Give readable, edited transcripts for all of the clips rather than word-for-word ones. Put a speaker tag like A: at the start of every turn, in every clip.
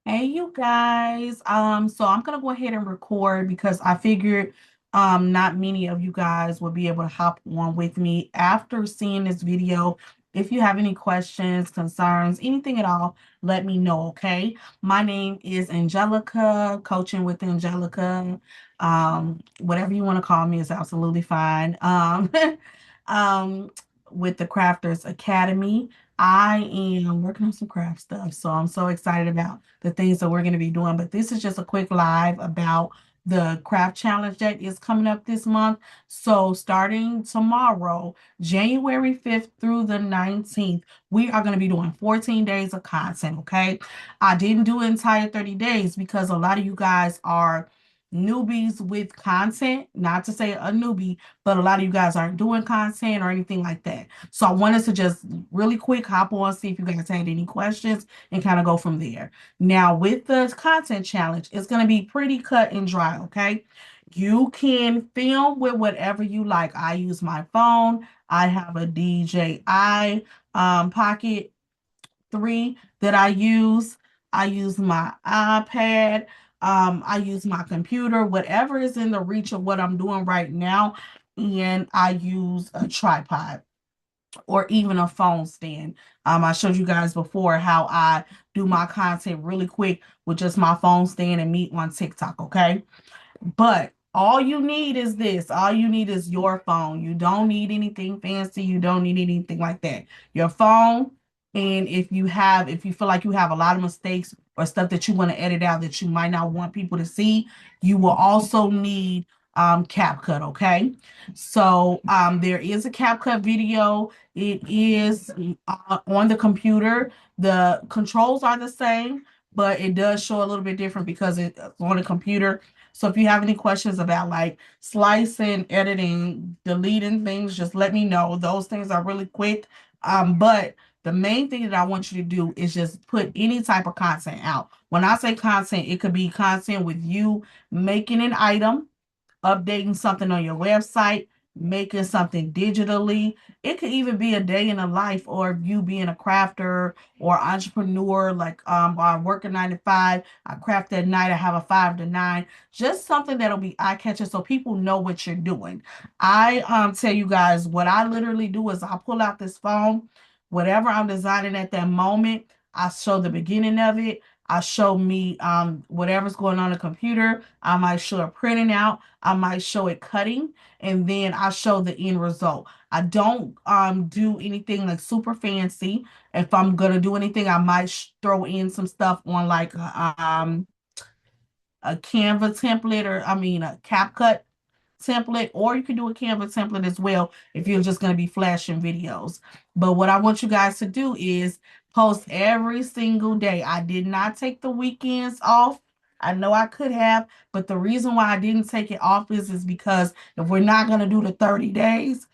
A: Hey you guys. So I'm gonna go ahead and record because I figured not many of you guys will be able to hop on with me after seeing this video. If you have any questions, concerns, anything at all, let me know, okay? My name is Angelica, coaching with Angelica. Whatever you want to call me is absolutely fine. Um, with the Crafters Academy. I am working on some craft stuff, so I'm so excited about the things that we're going to be doing. But this is just a quick live about the craft challenge that is coming up this month. So starting tomorrow, January 5th through the 19th, we are going to be doing 14 days of content, okay? I didn't do entire 30 days because a lot of you guys are newbies with content, not to say a newbie, but a lot of you guys aren't doing content or anything like that. So I wanted to just really quick hop on, see if you guys had any questions and kind of go from there. Now, with the content challenge, it's going to be pretty cut and dry, okay? You can film with whatever you like. I use my phone. I have a DJI Pocket 3 that I use. I use my iPad. I use my computer, whatever is in the reach of what I'm doing right now. And I use a tripod or even a phone stand. I showed you guys before how I do my content really quick with just my phone stand and me on TikTok, okay? But all you need is this. All you need is your phone. You don't need anything fancy. You don't need anything like that. Your phone. And if you feel like you have a lot of mistakes or stuff that you want to edit out that you might not want people to see, you will also need CapCut, okay? So there is a CapCut video. It is on the computer. The controls are the same, but it does show a little bit different because it's on the computer. So if you have any questions about like slicing, editing, deleting things, just let me know. Those things are really quick. But the main thing that I want you to do is just put any type of content out. When I say content, it could be content with you making an item, updating something on your website, making something digitally. It could even be a day in the life or you being a crafter or entrepreneur, like I work a 9 to 5, I craft at night, I have a 5 to 9, just something that'll be eye-catching so people know what you're doing. I tell you guys what I literally do is I pull out this phone, whatever I'm designing at that moment, I show the beginning of it. I show me whatever's going on the computer. I might show it printing out. I might show it cutting, and then I show the end result. I don't do anything like super fancy. If I'm gonna do anything, I might throw in some stuff on like a Canva template or I mean a CapCut template, or you can do a Canva template as well if you're just going to be flashing videos. But what I want you guys to do is post every single day. I did not take the weekends off. I know I could have, but the reason why I didn't take it off is because if we're not going to do the 30 days,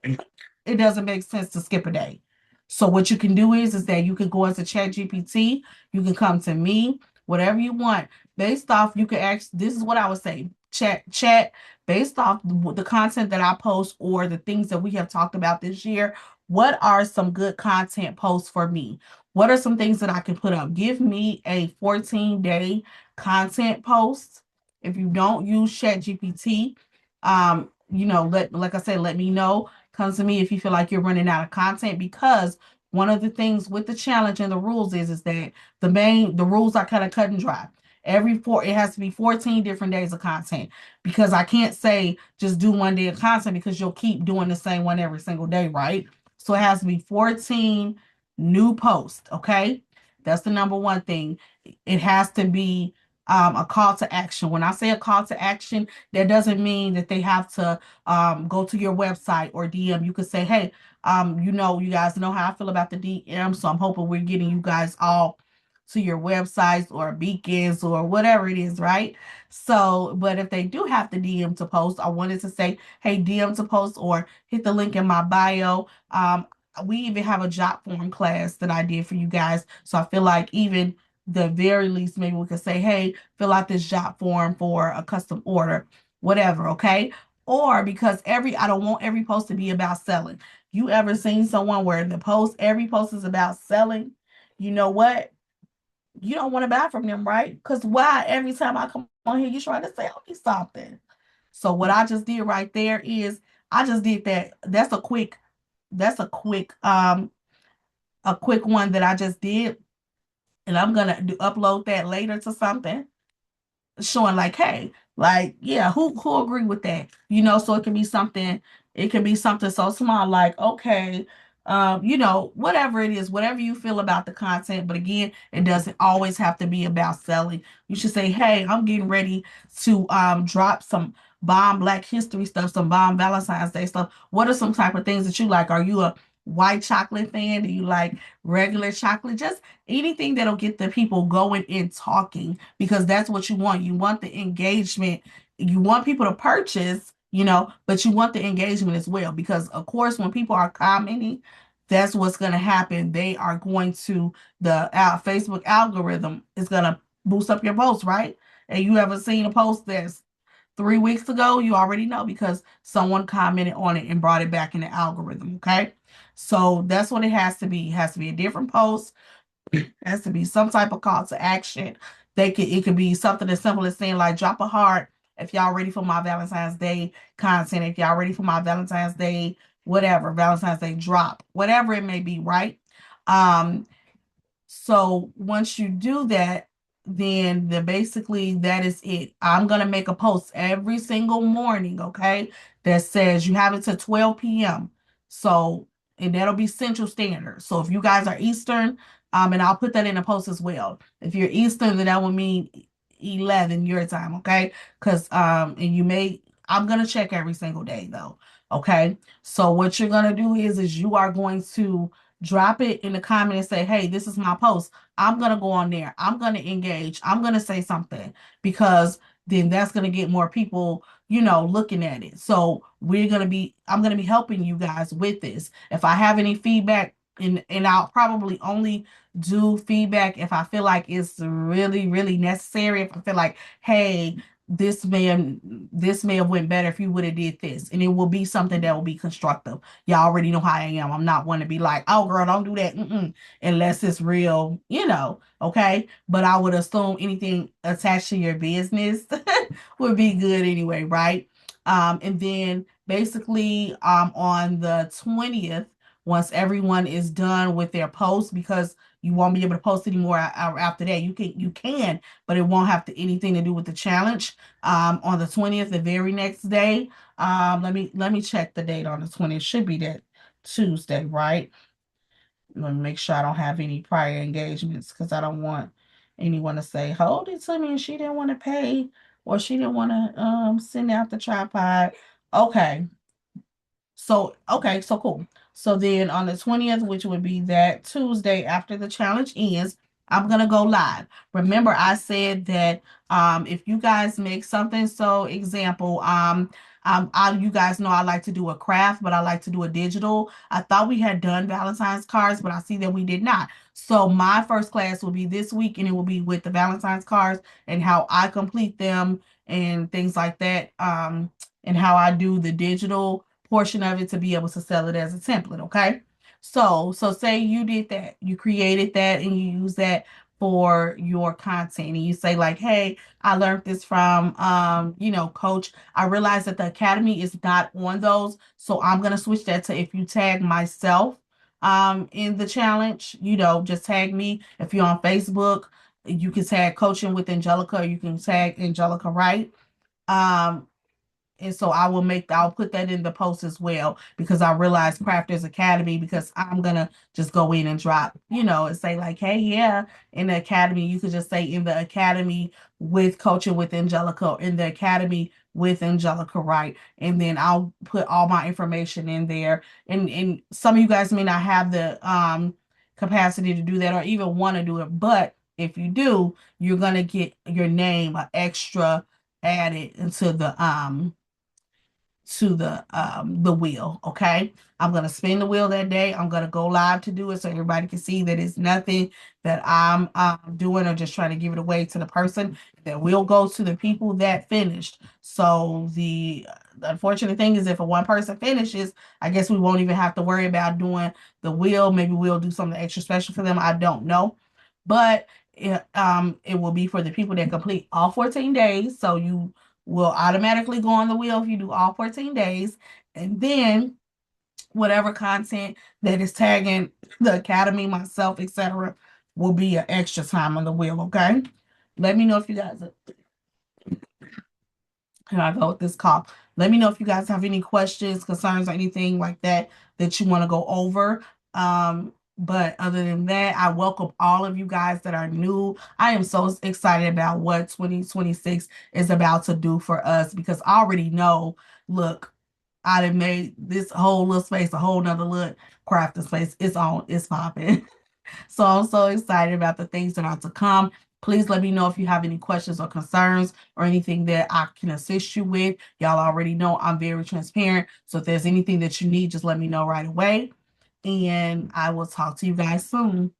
A: it doesn't make sense to skip a day. So what you can do is that you can go into Chat GPT, you can come to me, whatever you want. Based off, you can ask, this is what I would say, chat, based off the content that I post or the things that we have talked about this year, what are some good content posts for me? What are some things that I can put up? Give me a 14-day content post. If you don't use Chat GPT, like I said, let me know. Come to me if you feel like you're running out of content because one of the things with the challenge and the rules is that the rules are kind of cut and dry. It has to be 14 different days of content because I can't say just do one day of content because you'll keep doing the same one every single day, right? So it has to be 14 new posts, okay? That's the number one thing. It has to be a call to action. When I say a call to action, that doesn't mean that they have to go to your website or DM. You could say, hey, you guys know how I feel about the DM, so I'm hoping we're getting you guys all to your websites or beacons or whatever it is, right? So, but if they do have to DM to post, I wanted to say, hey, DM to post or hit the link in my bio. We even have a job form class that I did for you guys. So I feel like even the very least, maybe we could say, hey, fill out this job form for a custom order, whatever, okay? Or because I don't want every post to be about selling. You ever seen someone where every post is about selling? You know what? You don't want to buy from them, right? Because why every time I come on here, you try to sell me something. So what I just did right there is I just did that. That's a quick one that I just did. And I'm gonna upload that later to something showing like, hey, like, yeah, who agree with that? So it can be something so small, like, okay, whatever it is, whatever you feel about the content. But again, it doesn't always have to be about selling. You should say, hey, I'm getting ready to drop some bomb Black History stuff, some bomb Valentine's Day stuff. What are some type of things that you like? Are you a white chocolate fan? Do you like regular chocolate? Just anything that'll get the people going and talking, because that's what you want. You want the engagement. You want people to purchase, but you want the engagement as well. Because of course, when people are commenting, that's what's going to happen. They are going to the Facebook algorithm is going to boost up your post, right? And you ever seen a post that's 3 weeks ago, you already know because someone commented on it and brought it back in the algorithm. Okay. So that's what it has to be. It has to be a different post, has to be some type of call to action. It could be something as simple as saying like drop a heart if y'all ready for my Valentine's Day content, if y'all ready for my Valentine's Day, whatever, Valentine's Day drop, whatever it may be, right? Um, so once you do that, then basically that is it. I'm gonna make a post every single morning, okay, that says you have it to 12 p.m. So, and that'll be Central Standard. So if you guys are Eastern, and I'll put that in a post as well. If you're Eastern, then that will mean 11 your time, okay? Because and I'm gonna check every single day though. Okay. So what you're gonna do is you are going to drop it in the comment and say, hey, this is my post. I'm going to go on there. I'm going to engage. I'm going to say something, because then that's going to get more people, looking at it. So I'm going to be helping you guys with this. If I have any feedback, and I'll probably only do feedback if I feel like it's really, really necessary. If I feel like, hey, this may have went better if you would have did this, and it will be something that will be constructive. Y'all already know how I am. I'm not one to be like, oh girl, don't do that. Unless it's real, okay. But I would assume anything attached to your business would be good anyway, right? And then basically on the 20th, once everyone is done with their post, because you won't be able to post anymore after that. You can, but it won't have anything to do with the challenge. On the 20th, the very next day. Let me check the date on the 20th. Should be that Tuesday, right? Let me make sure I don't have any prior engagements, because I don't want anyone to say, hold it to me, and she didn't want to pay, or she didn't want to send out the tripod. Okay. So cool. So then on the 20th, which would be that Tuesday after the challenge ends, I'm gonna go live. Remember, I said that if you guys make something, so example, you guys know I like to do a craft, but I like to do a digital. I thought we had done Valentine's cards, but I see that we did not. So my first class will be this week, and it will be with the Valentine's cards and how I complete them and things like that. And how I do the digital portion of it to be able to sell it as a template. Okay. So say you did that, you created that, and you use that for your content, and you say like, hey, I learned this from coach. I realized that the academy is not on those, so I'm going to switch that to, if you tag myself in the challenge, just tag me. If you're on Facebook, you can tag coaching with Angelica, or you can tag Angelica Wright. um and so I'll put that in the post as well, because I realize Crafters Academy, because I'm gonna just go in and drop, and say like, hey, yeah, in the academy, you could just say in the academy with coaching with Angelica, or in the academy with Angelica Wright. And then I'll put all my information in there. And some of you guys may not have the capacity to do that, or even want to do it. But if you do, you're gonna get your name extra added into the wheel. Okay. I'm gonna spin the wheel that day. I'm gonna go live to do it so everybody can see that it's nothing that I'm doing or just trying to give it away to the person. That will go to the people that finished. So the unfortunate thing is, if a one person finishes, I guess we won't even have to worry about doing the wheel. Maybe we'll do something extra special for them. I don't know. But it will be for the people that complete all 14 days. So you will automatically go on the wheel if you do all 14 days. And then whatever content that is tagging the academy, myself, etc., will be an extra time on the wheel. Okay. Let me know if you guys. Can I go with this call? Let me know if you guys have any questions, concerns, or anything like that that you want to go over. But other than that, I welcome all of you guys that are new. I am so excited about what 2026 is about to do for us because I already know, look, I done made this whole little space a whole nother little crafting space. It's on, it's popping. So I'm so excited about the things that are to come. Please let me know if you have any questions or concerns or anything that I can assist you with. Y'all already know I'm very transparent. So if there's anything that you need, just let me know right away. And I will talk to you guys soon.